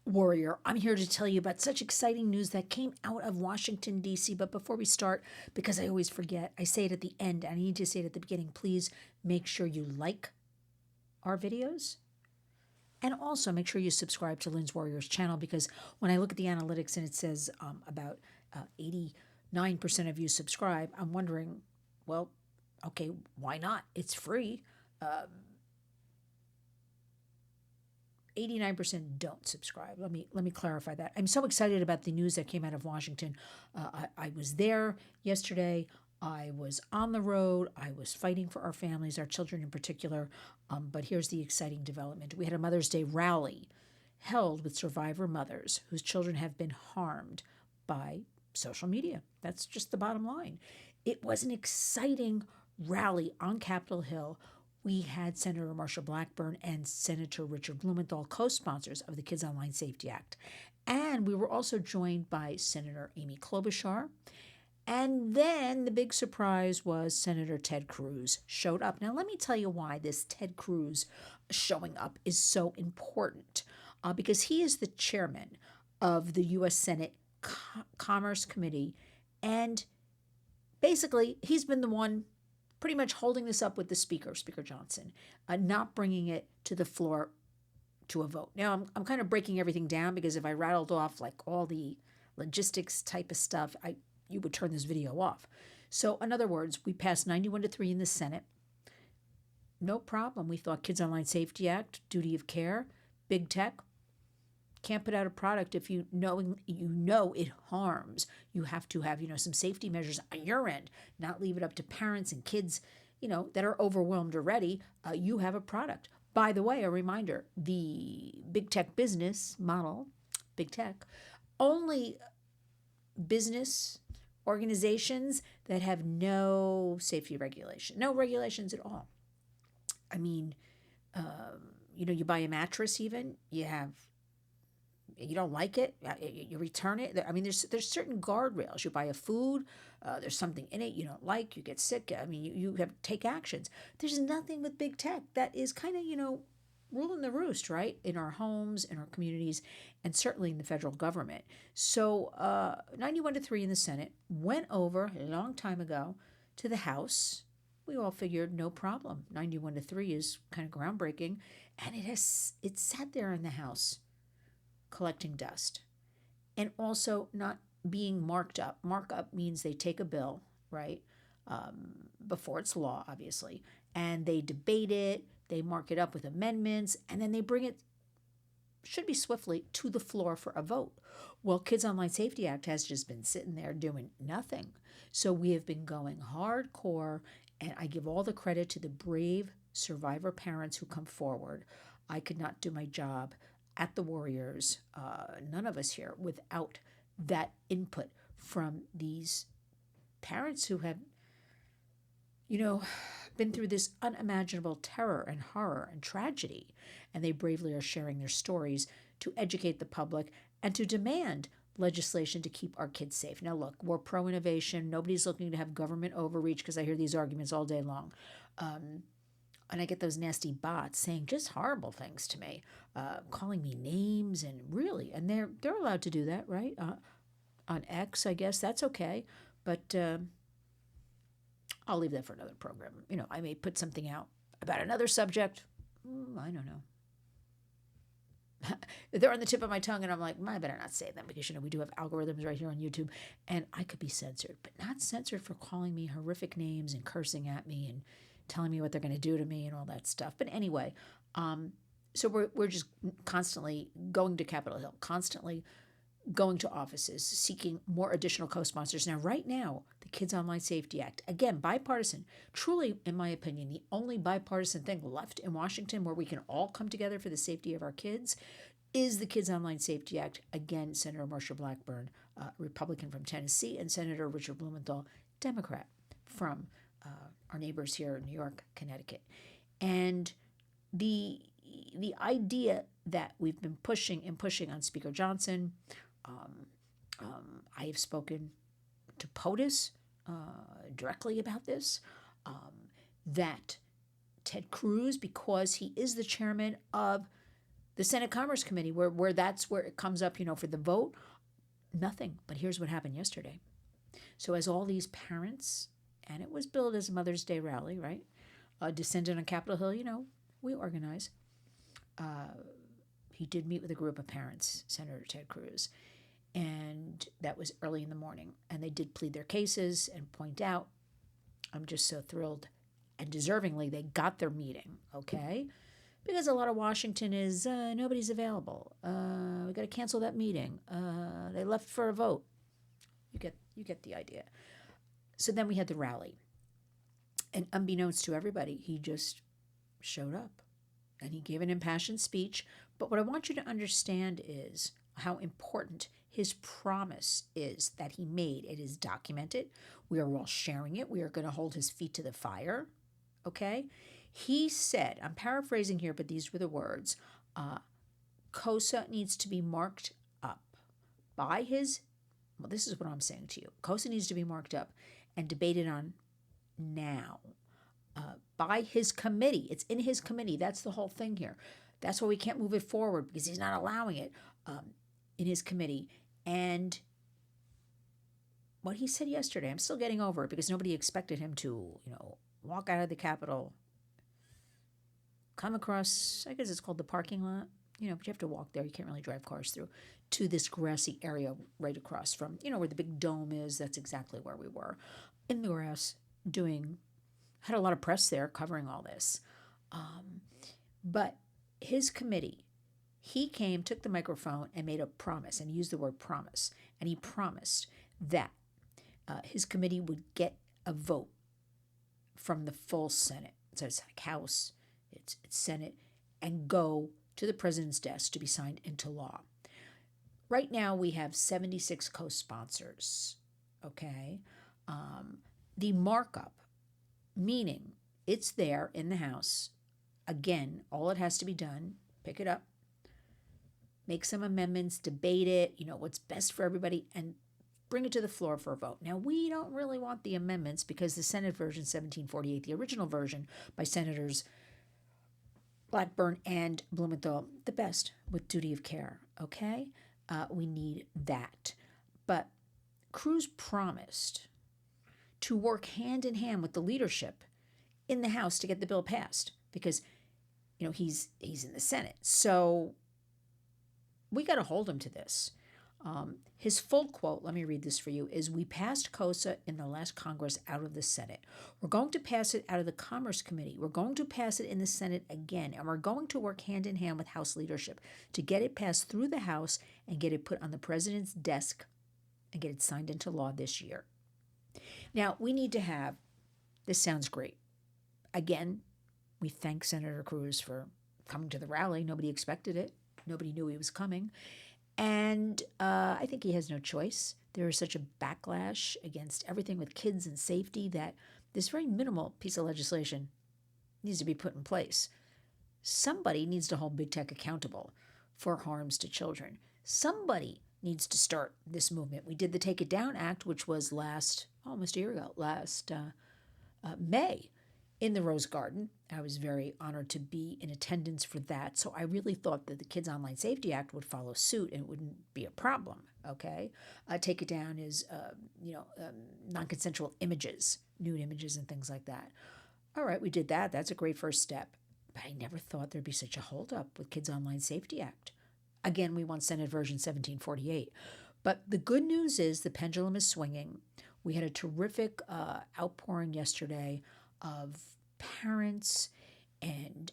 Warrior. I'm here to tell you about such exciting news that came out of Washington, D.C. But before we start, because I always forget, I say it at the end, I need to say it at the beginning. Please make sure you like our videos. And also make sure you subscribe to Lynn's Warriors channel, because when I look at the analytics and it says about 89% of you subscribe, I'm wondering, well, okay, why not? It's free. 89% don't subscribe. Let me clarify that. I'm so excited about the news that came out of Washington. I was there yesterday. I was on the road. I was fighting for our families, our children in particular. But here's the exciting development. We had a Mother's Day rally held with survivor mothers whose children have been harmed by social media. That's just the bottom line. It was an exciting rally on Capitol Hill. We had Senator Marsha Blackburn and Senator Richard Blumenthal, co-sponsors of the Kids Online Safety Act. And we were also joined by Senator Amy Klobuchar. And then the big surprise was Senator Ted Cruz showed up. Now, let me tell you why this Ted Cruz showing up is so important. Because he is the chairman of the U.S. Senate Commerce Committee. And basically, he's been the one pretty much holding this up with the Speaker Johnson, not bringing it to the floor to a vote. Now, I'm kind of breaking everything down, because if I rattled off like all the logistics type of stuff, you would turn this video off. So in other words, we passed 91-3 in the Senate. No problem. We thought Kids Online Safety Act, duty of care, big tech. Can't put out a product if you know it harms. You have to have some safety measures on your end, not leave it up to parents and kids that are overwhelmed already. You have a product. By the way, a reminder, the big tech business model, big tech, only business organizations that have no safety regulation, no regulations at all. I mean, you buy a mattress, even you don't like it, you return it. I mean, there's certain guardrails. You buy a food, there's something in it you don't like, you get sick. I mean, you have to take actions. There's nothing with big tech that is kind of ruling the roost, right, in our homes, in our communities, and certainly in the federal government. So 91-3 in the Senate went over a long time ago to the House. We all figured no problem. 91-3 is kind of groundbreaking, and it sat there in the House collecting dust, and also not being marked up. Markup means they take a bill, right, before it's law, obviously, and they debate it, they mark it up with amendments, and then they bring it, should be swiftly, to the floor for a vote. Well, Kids Online Safety Act has just been sitting there doing nothing. So we have been going hardcore, and I give all the credit to the brave survivor parents who come forward. I could not do my job at the Warriors, none of us here, without that input from these parents who have, been through this unimaginable terror and horror and tragedy. And they bravely are sharing their stories to educate the public and to demand legislation to keep our kids safe. Now, look, we're pro-innovation. Nobody's looking to have government overreach, because I hear these arguments all day long. And I get those nasty bots saying just horrible things to me, calling me names, and they're allowed to do that, right? On X, I guess that's okay, but I'll leave that for another program. I may put something out about another subject. I don't know. They're on the tip of my tongue, and I'm like, I better not say them, because we do have algorithms right here on YouTube, and I could be censored, but not censored for calling me horrific names and cursing at me and telling me what they're going to do to me and all that stuff. But anyway, so we're just constantly going to Capitol Hill, constantly going to offices, seeking more additional co-sponsors. Now, right now, the Kids Online Safety Act, again, bipartisan, truly, in my opinion, the only bipartisan thing left in Washington where we can all come together for the safety of our kids is the Kids Online Safety Act. Again, Senator Marsha Blackburn, Republican from Tennessee, and Senator Richard Blumenthal, Democrat from our neighbors here in New York, Connecticut. And the idea that we've been pushing on Speaker Johnson, I have spoken to POTUS directly about this, that Ted Cruz, because he is the chairman of The Senate Commerce Committee, where that's where it comes up, for the vote, nothing. But here's what happened yesterday. So as all these parents, and it was billed as a Mother's Day rally, right? Descended on Capitol Hill, we organize. He did meet with a group of parents, Senator Ted Cruz, and that was early in the morning. And they did plead their cases and point out, I'm just so thrilled, and deservingly, they got their meeting, okay? Because a lot of Washington is nobody's available. We got to cancel that meeting. They left for a vote. You get the idea. So then we had the rally, and unbeknownst to everybody, he just showed up, and he gave an impassioned speech. But what I want you to understand is how important his promise is that he made. It is documented. We are all sharing it. We are going to hold his feet to the fire. Okay? He said, I'm paraphrasing here, but these were the words, KOSA needs to be marked up by his, well, this is what I'm saying to you. KOSA needs to be marked up and debated on now by his committee. It's in his committee. That's the whole thing here. That's why we can't move it forward, because he's not allowing it in his committee. And what he said yesterday, I'm still getting over it, because nobody expected him to, walk out of the Capitol, come across, I guess it's called the parking lot, but you have to walk there. You can't really drive cars through, to this grassy area right across from, where the big dome is. That's exactly where we were, in the grass, had a lot of press there covering all this. But his committee, he came, took the microphone, and made a promise, and used the word promise. And he promised that his committee would get a vote from the full Senate. So it's like House, it's Senate, and go to the president's desk to be signed into law. Right now we have 76 co-sponsors, okay? The markup, meaning it's there in the House. Again, all it has to be done, pick it up, make some amendments, debate it, what's best for everybody, and bring it to the floor for a vote. Now, we don't really want the amendments, because the Senate version 1748, the original version by Senators Blackburn and Blumenthal, the best with duty of care, okay? We need that. But Cruz promised to work hand in hand with the leadership in the House to get the bill passed, because, he's in the Senate. So we got to hold him to this. His full quote, let me read this for you, is, "We passed KOSA in the last Congress out of the Senate. We're going to pass it out of the Commerce Committee. We're going to pass it in the Senate again, and we're going to work hand in hand with House leadership to get it passed through the House and get it put on the president's desk and get it signed into law this year." Now, we need to have, this sounds great. Again, we thank Senator Cruz for coming to the rally. Nobody expected it. Nobody knew he was coming. And I think he has no choice. There is such a backlash against everything with kids and safety that this very minimal piece of legislation needs to be put in place. Somebody needs to hold big tech accountable for harms to children. Somebody needs to start this movement. We did the Take It Down Act, which was almost a year ago, last May, in the Rose Garden. I was very honored to be in attendance for that. So I really thought that the Kids Online Safety Act would follow suit and it wouldn't be a problem, okay? Take It Down is, non-consensual images, nude images and things like that. All right, we did that. That's a great first step. But I never thought there'd be such a holdup with Kids Online Safety Act. Again, we want Senate version 1748. But the good news is the pendulum is swinging. We had a terrific outpouring yesterday of parents and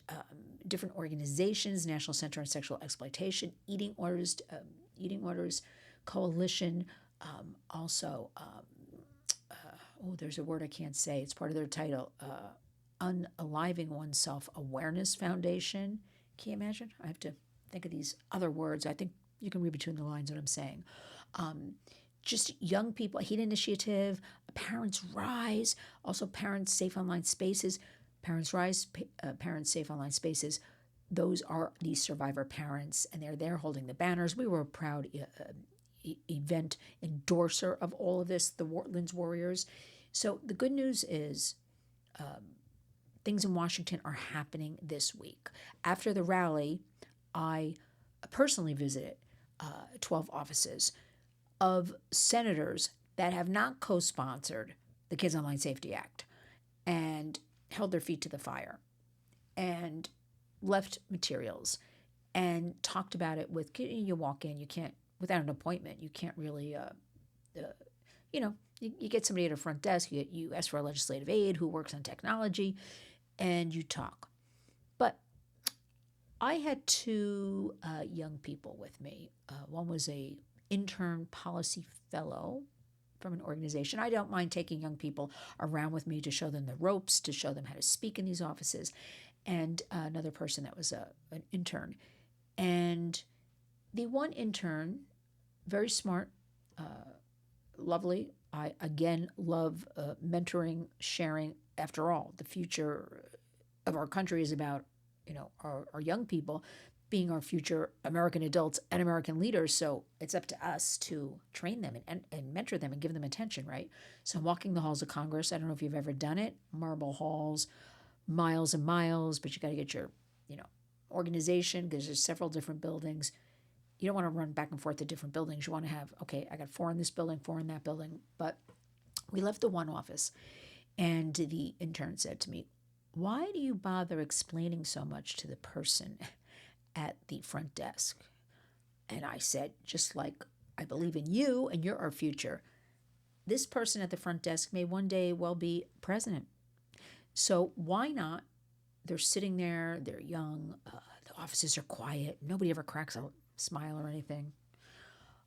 different organizations, National Center on Sexual Exploitation, Eating Orders Coalition, there's a word I can't say. It's part of their title, Unaliving Oneself Awareness Foundation. Can you imagine? I have to think of these other words. I think you can read between the lines what I'm saying. Just young people, Heat Initiative, Parents Rise, also Parents Safe Online Spaces. Parents Rise, Parents Safe Online Spaces. Those are these survivor parents, and they're there holding the banners. We were a proud event endorser of all of this, Lynn's Warriors. So the good news is things in Washington are happening this week. After the rally, I personally visited 12 offices of senators that have not co-sponsored the Kids Online Safety Act and held their feet to the fire and left materials and talked about it with, you walk in, you can't, without an appointment, you can't really, you get somebody at a front desk, you ask for a legislative aide who works on technology, and you talk. But I had two young people with me. One was a intern policy fellow from an organization. I don't mind taking young people around with me to show them the ropes, to show them how to speak in these offices, and another person that was an intern. And the one intern, very smart, lovely. I, again, love mentoring, sharing. After all, the future of our country is about, our young people being our future American adults and American leaders. So it's up to us to train them and mentor them and give them attention, right? So walking the halls of Congress, I don't know if you've ever done it, marble halls, miles and miles, but you got to get your, organization, because there's several different buildings. You don't want to run back and forth to different buildings. You want to have, okay, I got 4 in this building, 4 in that building. But we left the one office, and the intern said to me, "Why do you bother explaining so much to the person at the front desk?" And I said, just like I believe in you and you're our future, this person at the front desk may one day well be president. So why not? They're sitting there, they're young, the offices are quiet, nobody ever cracks a smile or anything.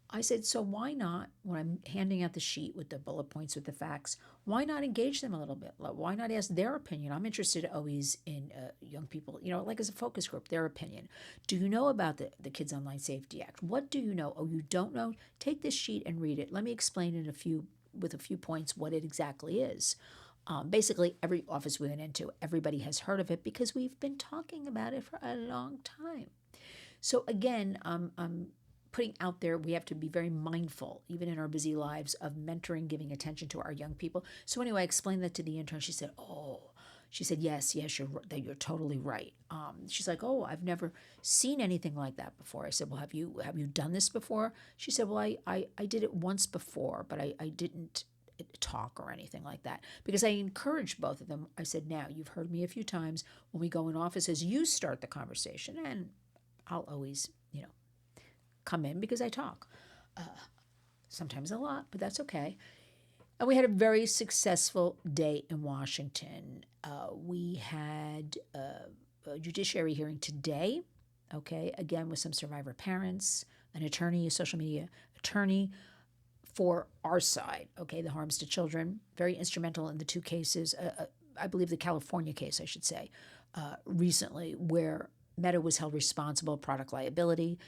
I said, so why not, when I'm handing out the sheet with the bullet points, with the facts, why not engage them a little bit? Why not ask their opinion? I'm interested always in young people, like as a focus group, their opinion. Do you know about the Kids Online Safety Act? What do you know? Oh, you don't know? Take this sheet and read it. Let me explain with a few points what it exactly is. Basically, every office we went into, everybody has heard of it because we've been talking about it for a long time. So again, I'm putting out there, we have to be very mindful, even in our busy lives, of mentoring, giving attention to our young people. So anyway, I explained that to the intern. She said, yes, you're totally right. She's like, oh, I've never seen anything like that before. I said, well, have you done this before? She said, well, I did it once before, but I didn't talk or anything like that, because I encouraged both of them. I said, now, you've heard me a few times. When we go in offices, you start the conversation, and I'll always, come in because I talk. Sometimes a lot, but that's okay. And we had a very successful day in Washington. We had a judiciary hearing today, okay, again with some survivor parents, an attorney, a social media attorney, for our side, okay, the harms to children, very instrumental in the 2 cases, I believe the California case, I should say, recently, where Meta was held responsible, product liability,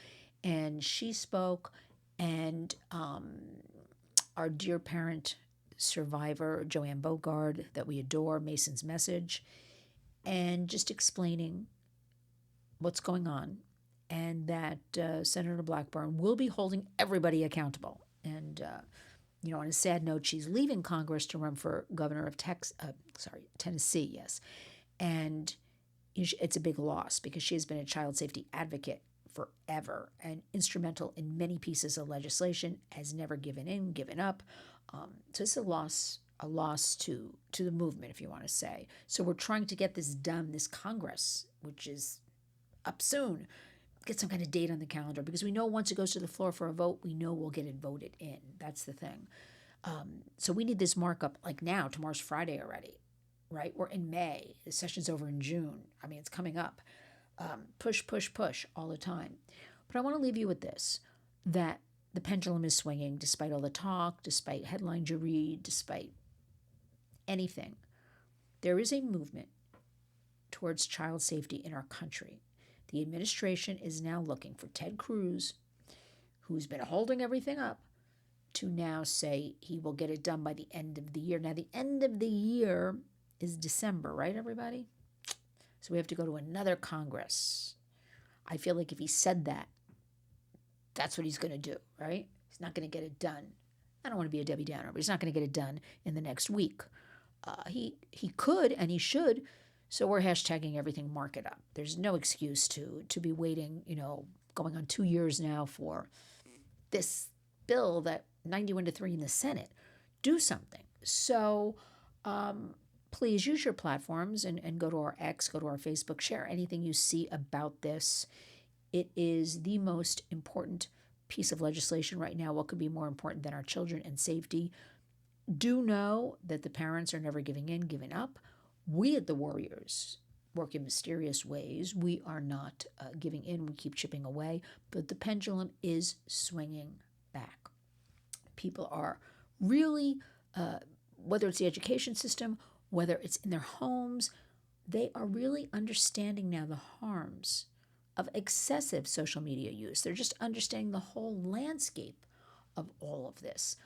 and she spoke, and our dear parent survivor, Joanne Bogard, that we adore, Mason's message, and just explaining what's going on, and that Senator Blackburn will be holding everybody accountable. And, on a sad note, she's leaving Congress to run for governor of Tennessee, yes. And it's a big loss because she has been a child safety advocate forever and instrumental in many pieces of legislation, has never given up. So it's a loss to the movement, if you want to say. So we're trying to get this done, this Congress, which is up soon, get some kind of date on the calendar, because we know once it goes to the floor for a vote, we know we'll get it voted in. That's the thing. So we need this markup like now. Tomorrow's Friday already, right? We're in May. The session's over in June. I mean, it's coming up. Push, push, push all the time. But I want to leave you with this, that the pendulum is swinging despite all the talk, despite headlines you read, despite anything. There is a movement towards child safety in our country. The administration is now looking for Ted Cruz, who's been holding everything up, to now say he will get it done by the end of the year. Now, the end of the year is December, right, everybody? So we have to go to another Congress. I feel like if he said that, that's what he's going to do, right? He's not going to get it done. I don't want to be a Debbie Downer, but he's not going to get it done in the next week. He could and he should So we're hashtagging everything, mark it up. There's no excuse to be waiting, going on 2 years now for this bill that 91-3 in the Senate. Do something. So please use your platforms and go to our X, go to our Facebook, share anything you see about this. It is the most important piece of legislation right now. What could be more important than our children and safety? Do know that the parents are never giving in, giving up. We at the Warriors work in mysterious ways. We are not giving in. We keep chipping away, but the pendulum is swinging back. People are really, whether it's the education system, whether it's in their homes, they are really understanding now the harms of excessive social media use. They're just understanding the whole landscape of all of this.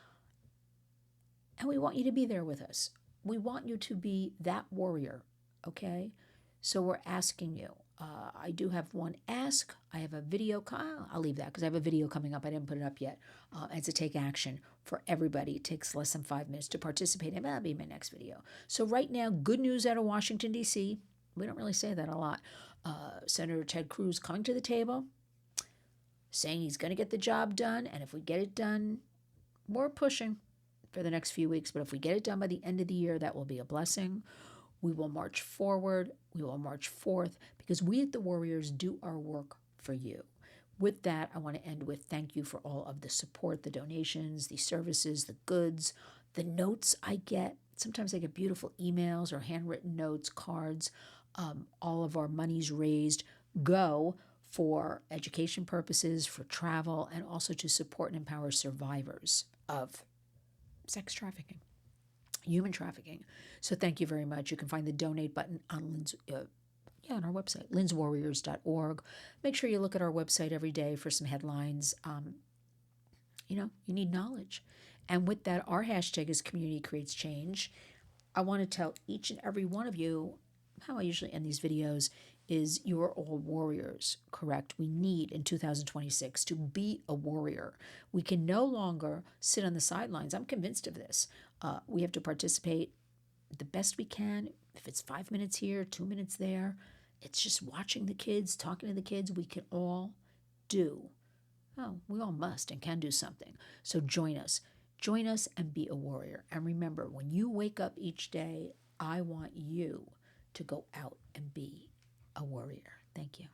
And we want you to be there with us. We want you to be that warrior, okay? So we're asking you. I do have one ask. I have a video. I'll leave that because I have a video coming up. I didn't put it up yet. It's a take action for everybody. It takes less than 5 minutes to participate in. That'll be my next video. So right now, good news out of Washington, D.C. We don't really say that a lot. Senator Ted Cruz coming to the table, saying he's going to get the job done. And if we get it done, we're pushing for the next few weeks. But if we get it done by the end of the year, that will be a blessing. We will march forward. We will march forth because we at the Warriors do our work for you. With that, I want to end with thank you for all of the support, the donations, the services, the goods, the notes I get. Sometimes I get beautiful emails or handwritten notes, cards. All of our monies raised go for education purposes, for travel, and also to support and empower survivors of sex trafficking, human trafficking. So thank you very much. You can find the donate button on Lynn's, on our website, lynswarriors.org. Make sure you look at our website every day for some headlines. You need knowledge. And with that, our hashtag is Community Creates Change. I want to tell each and every one of you how I usually end these videos is you're all warriors, correct? We need in 2026 to be a warrior. We can no longer sit on the sidelines. I'm convinced of this. We have to participate the best we can. If it's 5 minutes here, 2 minutes there, it's just watching the kids, talking to the kids. We can all do. We all must and can do something. So join us. Join us and be a warrior. And remember, when you wake up each day, I want you to go out and be a warrior. Thank you.